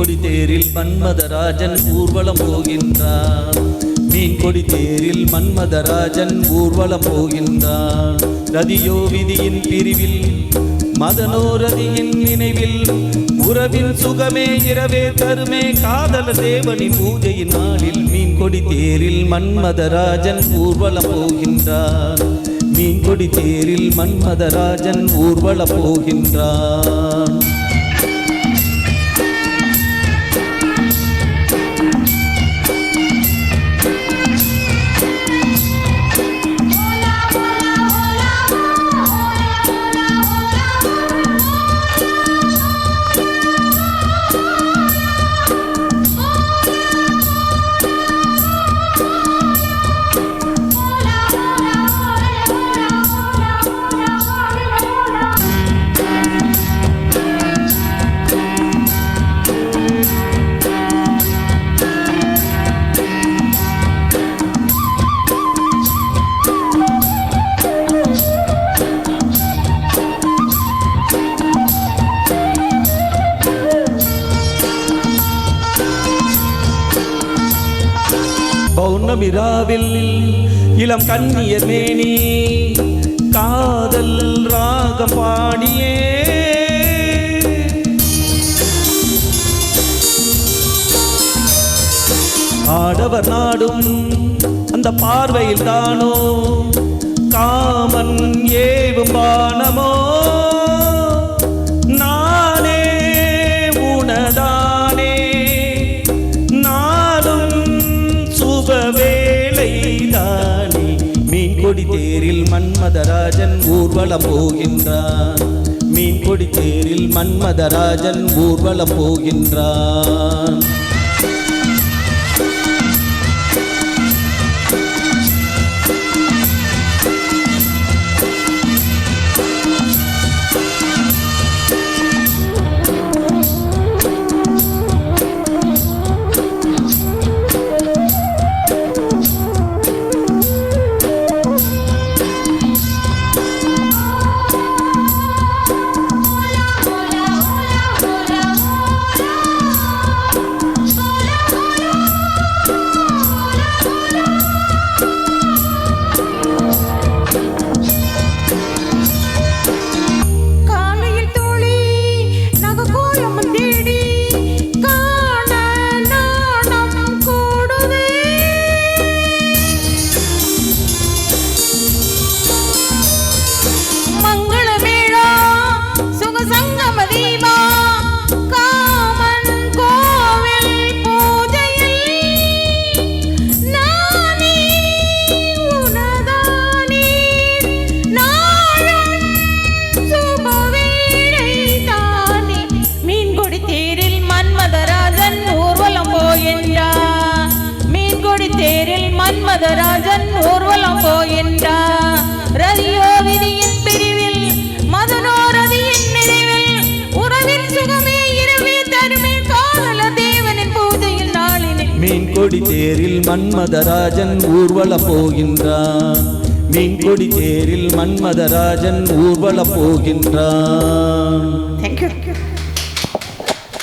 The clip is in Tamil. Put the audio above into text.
கொடி தேரில் மன்மதராஜன் ஊர்வலம் போகின்றான். மீன் கொடி தேரில் மன்மதராஜன் ஊர்வலம் போகின்றான். ரதியோ விதியின் பிரிவில் மதனோ ரதியின் நினைவில் உறவின் சுகமே இரவே தருமே காதல தேவனின் பூஜையின் நாளில் மீன் கொடி தேரில் மன்மதராஜன் ஊர்வலம் போகின்றான். மீன் கொடி தேரில் மன்மதராஜன் ஊர்வலம் போகின்றான். பௌர்ணமிராவில் இளம் கண்ணியர் மேனி காதல் ராகம் பாடியே ஆடவர் நாடும் அந்த பார்வையில் தானோ காமன் ஏவும் பானமோ நானே உனதானே வேளைதானே. மீன் கொடி தேரில் மன்மதராஜன் ஊர்வலம் போகின்றான். மீன் கொடி தேரில் மன்மதராஜன் ஊர்வலம் போகின்றான். மன்மதராஜன் ஊர்வலம் போகின்றான். ரதியோ விதியின் பிரிவில் மதனோ ரதியின் நினைவில் உறவின் சுகமே இரவே தருமே காதல தேவனின் பூஜையில் நாளினில் மீன் கொடி தேரில் மன்மதராஜன் ஊர்வலம் போகின்றான். மீன் கொடி தேரில் மன்மதராஜன் ஊர்வலம் போகின்றான். Thank you.